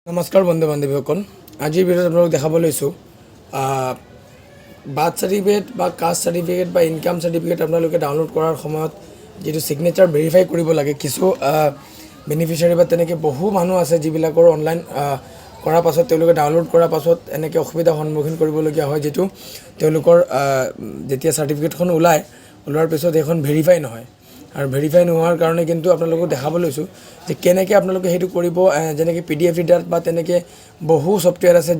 নমস্কাৰ বন্ধু বান্ধৱীসকল, আজিৰ ভিডিঅ'ত আপোনালোকক দেখাব লৈছোঁ বাৰ্থ চাৰ্টিফিকেট বা কাষ্ট চাৰ্টিফিকেট বা ইনকাম চাৰ্টিফিকেট আপোনালোকে ডাউনলোড কৰাৰ সময়ত যিটো ছিগনেচাৰ ভেৰিফাই কৰিব লাগে। কিছু বেনিফিচিয়াৰী বা তেনেকৈ বহু মানুহ আছে যিবিলাকৰ অনলাইন কৰাৰ পাছত তেওঁলোকে ডাউনলোড কৰাৰ পাছত এনেকৈ অসুবিধাৰ সন্মুখীন কৰিবলগীয়া হয়, যিটো তেওঁলোকৰ যেতিয়া চাৰ্টিফিকেটখন ওলোৱাৰ পিছত সেইখন ভেৰিফাই নহয়। আৰু ভেৰিফাই নোহোৱাৰ কাৰণে কিন্তু আপোনালোকক দেখাব লৈছোঁ যে কেনেকৈ আপোনালোকে সেইটো কৰিব। যেনেকৈ PDF ৰিডাৰ বা তেনেকৈ বহু ছফ্টৱেৰ আছে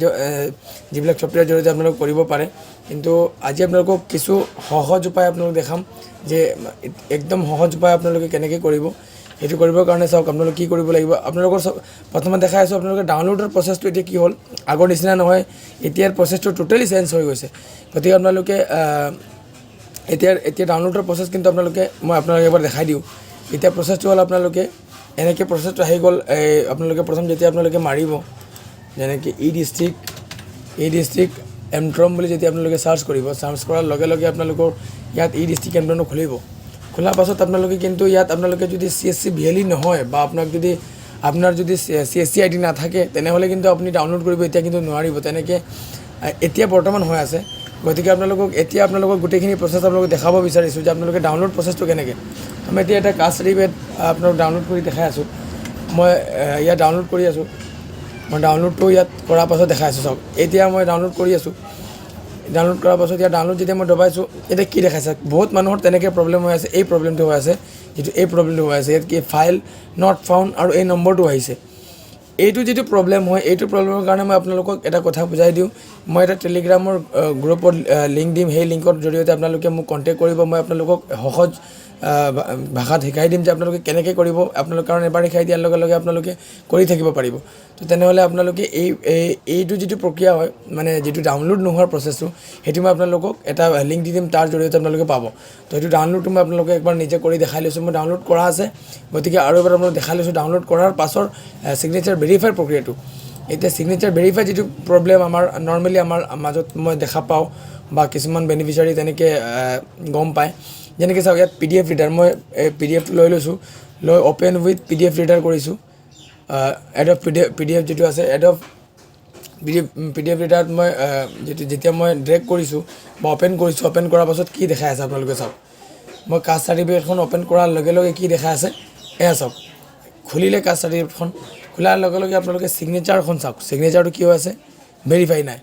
যিবিলাক ছফ্টৱেৰ জৰিয়তে আপোনালোকে কৰিব পাৰে। কিন্তু আজি আপোনালোকক কিছু সহজ উপায় আপোনালোক দেখাম যে একদম সহজ উপায় আপোনালোকে কেনেকৈ কৰিব। সেইটো কৰিবৰ কাৰণে চাওক আপোনালোকে কি কৰিব লাগিব। আপোনালোকৰ প্ৰথমে দেখাই আছোঁ আপোনালোকে ডাউনলোডৰ প্ৰচেছটো এতিয়া কি হ'ল, আগৰ নিচিনা নহয়, এতিয়াৰ প্ৰচেছটো টোটেলি চেঞ্জ হৈ গৈছে। গতিকে আপোনালোকে এতিয়া ডাউনলোডৰ প্ৰচেছ কিন্তু মই আপোনালোকে এবাৰ দেখাই দিওঁ। এতিয়া প্ৰচেছটো হ'ল আপোনালোকে এনেকৈ প্ৰচেছটো আহি গ'ল। আপোনালোকে প্ৰথম যেতিয়া আপোনালোকে মাৰিব যেনেকৈ ই ডিষ্ট্ৰিক্ট এমট্ৰম বুলি যেতিয়া আপোনালোকে চাৰ্চ কৰিব, চাৰ্চ কৰাৰ লগে লগে আপোনালোকৰ ইয়াত ই ডিষ্ট্ৰিক্ট এমট্ৰমটো খুলিব। খোলাৰ পাছত আপোনালোকে কিন্তু ইয়াত আপোনালোকে যদি CSC VLE নহয় বা আপোনাৰ যদি CSC ID নাথাকে তেনেহ'লে কিন্তু আপুনি ডাউনলোড কৰিব এতিয়া কিন্তু নোৱাৰিব। তেনেকৈ এতিয়া বৰ্তমান হৈ আছে। গতিকে আপোনালোকক গোটেইখিনি প্ৰচেছ আপোনালোকক দেখাব বিচাৰিছোঁ যে আপোনালোকে ডাউনলোড প্ৰচেছটো কেনেকৈ। মই এতিয়া এটা কাষ্ট চাৰ্টিফিকেট আপোনালোক ডাউনলোড কৰি দেখাই আছোঁ। মই ইয়াত ডাউনলোড কৰি আছোঁ। মই ডাউনলোডটো ইয়াত কৰাৰ পাছত দেখাই আছোঁ। চাওক এতিয়া মই ডাউনলোড কৰি আছোঁ। ডাউনলোড কৰাৰ পাছত ইয়াত ডাউনলোড যেতিয়া মই দবাইছোঁ এতিয়া কি দেখাইছে, বহুত মানুহৰ তেনেকৈ প্ৰব্লেম হৈ আছে। এই প্ৰব্লেমটো হৈ আছে, এই প্ৰব্লেমটো হৈ আছে। ইয়াত কি ফাইল নট ফাউণ্ড আৰু এই নম্বৰটো আহিছে। এইটো যিটো প্ৰব্লেম হয়, এইটো প্ৰব্লেমৰ কাৰণে মই আপোনালোকক এটা কথা বুজাই দিওঁ। মই এটা টেলিগ্ৰামৰ গ্ৰুপত লিংক দিম। সেই লিংকৰ জৰিয়তে আপোনালোকে মোক কণ্টেক্ট কৰিব। মই আপোনালোকক সহজ ভাষাত শিকাই দিম যে আপোনালোকে কেনেকৈ কৰিব। কাৰণ এবাৰ শিকাই দিয়াৰ লগে লগে আপোনালোকে কৰি থাকিব পাৰিব। তো তেনেহ'লে আপোনালোকে এইটো যিটো প্ৰক্ৰিয়া হয়, মানে যিটো ডাউনলোড নোহোৱাৰ প্ৰচেছটো, সেইটো মই আপোনালোকক এটা লিংক দি দিম, তাৰ জৰিয়তে আপোনালোকে পাব। তো সেইটো ডাউনলোডটো মই আপোনালোকে একবাৰ নিজে কৰি দেখাই লৈছোঁ। মই ডাউনলোড কৰা আছে, গতিকে আৰু এবাৰ আপোনালোক দেখাই লৈছোঁ ডাউনলোড কৰাৰ পাছৰ ছিগনেচাৰ ভেৰিফাই প্ৰক্ৰিয়াটো। এতিয়া ছিগনেচাৰ ভেৰিফাই যিটো প্ৰব্লেম নৰ্মেলি আমাৰ মাজত মই দেখা পাওঁ বা কিছুমান বেনিফিচিয়াৰী তেনেকৈ গম পায়। যেনেকৈ চাওক ইয়াত PDF ৰিডাৰ, মই PDFটো লৈ লৈছোঁ, লৈ অ'পেন উইথ PDF ৰিডাৰ কৰিছোঁ। এডব PDF যিটো আছে, এডব PDF ৰিডাৰত মই যেতিয়া মই ড্ৰেগ কৰিছোঁ বা অ'পেন কৰিছোঁ, অ'পেন কৰাৰ পাছত কি দেখাই আছে আপোনালোকে চাওক। মই কাষ্ট চাৰ্টিফিকেটখন অ'পেন কৰাৰ লগে লগে কি দেখাই আছে এয়া চাওক। খুলিলে কাষ্ট চাৰ্টিফিকেটখন, খোলাৰ লগে লগে আপোনালোকে ছিগনেচাৰখন চাওক। ছিগনেচাৰটো কি হৈ আছে, ভেৰিফাই নাই।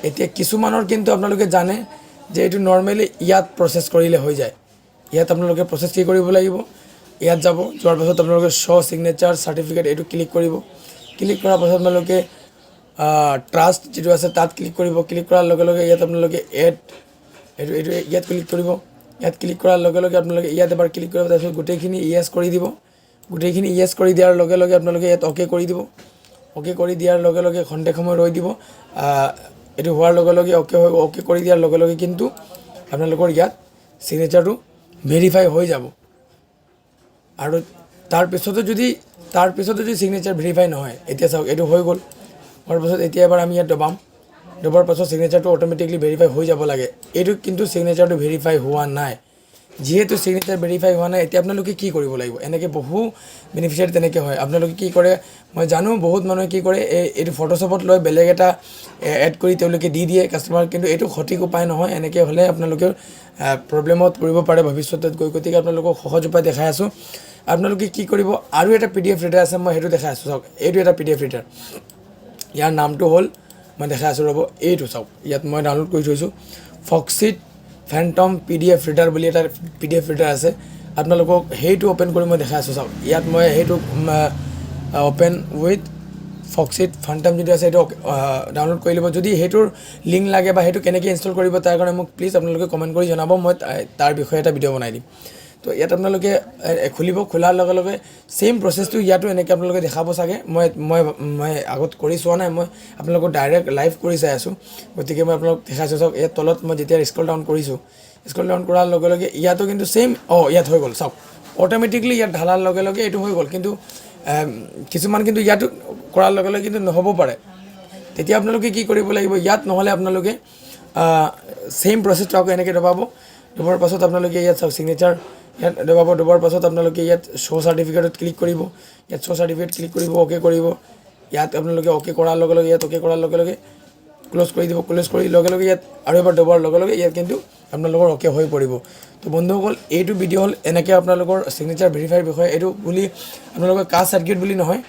এতিয়া কিছুমানৰ কিন্তু আপোনালোকে জানে যে এইটো নৰ্মেলি ইয়াত প্ৰচেছ কৰিলে হৈ যায়। ইয়াত আপোনালোকে প্ৰচেছ কি কৰিব লাগিব, ইয়াত যোৱাৰ পাছত আপোনালোকে শ্ব' ছিগনেচাৰ চাৰ্টিফিকেট এইটো ক্লিক কৰিব। ক্লিক কৰাৰ পাছত আপোনালোকে ট্ৰাষ্ট যিটো আছে তাত ক্লিক কৰিব। ক্লিক কৰাৰ লগে লগে ইয়াত আপোনালোকে এইটো ইয়াত ক্লিক কৰিব। ইয়াত ক্লিক কৰাৰ লগে লগে আপোনালোকে ইয়াত এবাৰ ক্লিক কৰিব, তাৰপিছত গোটেইখিনি য়েছ কৰি দিব। গোটেইখিনি য়েছ কৰি দিয়াৰ লগে লগে আপোনালোকে ইয়াত অ'কে কৰি দিব। অ'কে কৰি দিয়াৰ লগে লগে খন্তেক সময় ৰৈ দিব। এইটো হোৱাৰ লগে লগে অ'কে কৰি দিয়াৰ লগে লগে কিন্তু আপোনালোকৰ ইয়াত ছিগনেচাৰটো ভেৰিফাই হৈ যাব। আৰু তাৰপিছতো যদি ছিগনেচাৰ ভেৰিফাই নহয়, এতিয়া চাওক এইটো হৈ গ'ল। হোৱাৰ পাছত এতিয়া এবাৰ আমি ইয়াত দবাৰ পাছত ছিগনেচাৰটো অট'মেটিকলি ভেৰিফাই হৈ যাব লাগে। এইটো কিন্তু ছিগনেচাৰটো ভেৰিফাই হোৱা নাই। যিহেতু ছিগনেচাৰ ভেৰিফাই হোৱা নাই, এতিয়া আপোনালোকে কি কৰিব লাগিব। এনেকৈ বহু বেনিফিচিয়াৰী তেনেকৈ হয়। আপোনালোকে কি কৰে, মই জানো বহুত মানুহে কি কৰে, এইটো ফটোশ্বপত লৈ বেলেগ এটা এড কৰি তেওঁলোকে দি দিয়ে কাষ্টমাৰ, কিন্তু এইটো সঠিক উপায় নহয়। এনেকৈ হ'লে আপোনালোকে প্ৰব্লেমত পৰিব পাৰে ভৱিষ্যতত গৈ। গতিকে আপোনালোকক সহজ উপায় দেখাই আছোঁ। আপোনালোকে কি কৰিব, আৰু এটা PDF ৰিডাৰ আছে, মই সেইটো দেখাই আছোঁ। চাওক এইটো এটা PDF ৰিডাৰ, ইয়াৰ নামটো হ'ল, মই দেখাই আছোঁ ৰ'ব, এইটো চাওক। ইয়াত মই ডাউনলোড কৰি থৈছোঁ ফক্সিট ফেণ্টম PDF ৰিডাৰ বুলি এটা PDF ৰিডাৰ আছে। আপোনালোকক সেইটো অ'পেন কৰি মই দেখাই আছোঁ। চাওক ইয়াত মই সেইটো অ'পেন উইথ ফক্সিট ফেণ্টম যিটো আছে সেইটো ডাউনলোড কৰি ল'ব। যদি সেইটোৰ লিংক লাগে বা সেইটো কেনেকৈ ইনষ্টল কৰিব তাৰ কাৰণে মোক প্লিজ আপোনালোকে কমেণ্ট কৰি জনাব, মই তাৰ বিষয়ে এটা ভিডিঅ' বনাই দিম। তো ইয়াত আপোনালোকে খুলিব। খোলাৰ লগে লগে ছেইম প্ৰচেছটো ইয়াতো এনেকৈ আপোনালোকে দেখাব চাগে। মই আগত কৰি চোৱা নাই, মই আপোনালোকক ডাইৰেক্ট লাইভ কৰি চাই আছোঁ। গতিকে মই আপোনালোকক দেখাইছোঁ। চাওক ইয়াত তলত মই যেতিয়া স্ক্ৰল ডাউন কৰিছোঁ, স্ক্ৰল ডাউন কৰাৰ লগে লগে ইয়াতো কিন্তু ছেইম ইয়াত হৈ গ'ল। চাওক অট'মেটিকলি ইয়াত ঢালাৰ লগে লগে এইটো হৈ গ'ল। কিন্তু কিছুমান কিন্তু ইয়াতো কৰাৰ লগে লগে কিন্তু নহ'ব পাৰে। তেতিয়া আপোনালোকে কি কৰিব লাগিব, ইয়াত নহ'লে আপোনালোকে ছেইম প্ৰচেছটো আকৌ এনেকৈ দবাব। দবাৰ পাছত আপোনালোকে ইয়াত চাওক ছিগনেচাৰ ইয়াত দবাৰ পাছত আপোনালোকে ইয়াত শ্ব' চাৰ্টিফিকেটত ক্লিক কৰিব। ইয়াত শ্ব' চাৰ্টিফিকেট ক্লিক কৰিব, অ'কে কৰিব। ইয়াত আপোনালোকে অ'কে কৰাৰ লগে লগে ইয়াত অ'কে কৰাৰ লগে লগে ক্লোজ কৰি দিব ক্লোজ কৰি লগে লগে ইয়াত আৰু এবাৰ দবাৰ লগে লগে ইয়াত কিন্তু আপোনালোকৰ অ'কে হৈ পৰিব তো বন্ধুসকল এইটো ভিডিঅ' হ'ল এনেকৈ আপোনালোকৰ ছিগনেচাৰ ভেৰিফাইৰ বিষয়ে এইটো বুলি আপোনালোকৰ কাষ্ট চাৰ্টিফিকেট বুলি নহয়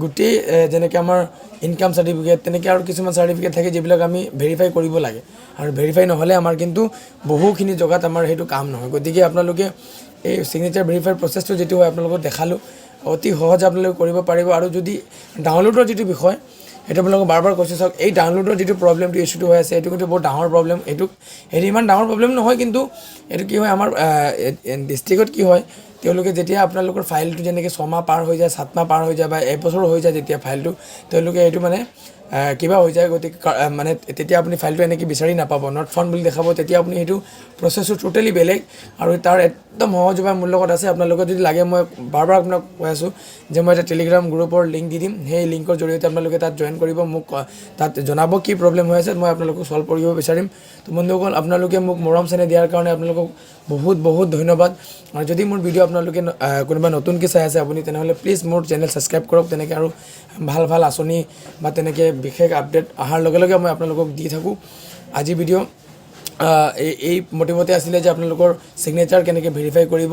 গোটেই যেনেকৈ আমাৰ ইনকাম চাৰ্টিফিকেট তেনেকৈ আৰু কিছুমান চাৰ্টিফিকেট থাকে যিবিলাক আমি ভেৰিফাই কৰিব লাগে আৰু ভেৰিফাই নহ'লে আমাৰ কিন্তু বহুখিনি জেগাত আমাৰ সেইটো কাম নহয় গতিকে আপোনালোকে এই ছিগনেচাৰ ভেৰিফাইৰ প্ৰচেছটো যিটো হয় আপোনালোকক দেখালোঁ অতি সহজে আপোনালোকে কৰিব পাৰিব আৰু যদি ডাউনলোডৰ যিটো বিষয় সেইটো আপোনালোকক বাৰ কৈছোঁ চাওক এই ডাউনলোডৰ যিটো প্ৰব্লেমটো ইছ্যুটো হৈ আছে এইটো কিন্তু বহুত ডাঙৰ প্ৰব্লেম এইটো ইমান ডাঙৰ প্ৰব্লেম নহয় কিন্তু এইটো কি হয় আমাৰ ডিষ্ট্ৰিক্টত কি হয় তেওঁলোকে যেতিয়া আপোনালোকৰ ফাইলটো যেনেকৈ 6 মাহ পাৰ হৈ যায় 7 মাহ পাৰ হৈ যায় বা 1 বছৰ হৈ যায় যেতিয়া ফাইলটো তেওঁলোকে এইটো মানে কিবা হৈ যায় গতিকে মানে তেতিয়া আপুনি ফাইলটো এনেকৈ বিচাৰি নাপাব নট ফাউণ্ড বুলি দেখাব তেতিয়া আপুনি সেইটো প্ৰচেছটো টোটেলি বেলেগ আৰু তাৰ একদম সহজ উপায় মোৰ লগত আছে আপোনালোকে যদি লাগে মই বাৰ আপোনাক কৈ আছোঁ যে মই এটা টেলিগ্ৰাম গ্ৰুপৰ লিংক দি দিম সেই লিংকৰ জৰিয়তে আপোনালোকে তাত জইন কৰিব মোক তাত জনাব কি প্ৰব্লেম হৈ আছে মই আপোনালোকক ছল্ভ কৰিব বিচাৰিম তো বন্ধুসকল আপোনালোকে মোক মৰম চেনেহ দিয়াৰ কাৰণে আপোনালোকক বহুত বহুত ধন্যবাদ আৰু যদি মোৰ ভিডিঅ' আপোনালোকে কোনোবা নতুনকৈ চাই আছে আপুনি তেনেহ'লে প্লিজ মোৰ চেনেল ছাবস্ক্ৰাইব কৰক তেনেকৈ আৰু ভাল ভাল আঁচনি বা তেনেকৈ বিশেষ আপডেট অহাৰ লগে লগে মই আপোনালোকক দি থাকোঁ আজি ভিডিঅ' এই মটিভতে আছিলে যে আপোনালোকৰ ছিগনেচাৰ কেনেকৈ ভেৰিফাই কৰিব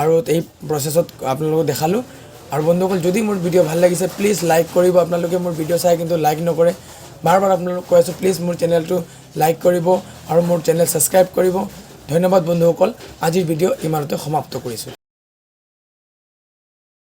আৰু এই প্ৰচেছত আপোনালোকক দেখালোঁ আৰু বন্ধুসকল যদি মোৰ ভিডিঅ' ভাল লাগিছে প্লিজ লাইক কৰিব আপোনালোকে মোৰ ভিডিঅ' চাই কিন্তু লাইক নকৰে বাৰ আপোনালোকক কৈ আছোঁ প্লিজ মোৰ চেনেলটো লাইক কৰিব আৰু মোৰ চেনেল ছাবস্ক্ৰাইব কৰিব ধন্যবাদ বন্ধুসকল আজিৰ ভিডিঅ' ইমানতে সমাপ্ত কৰিছোঁ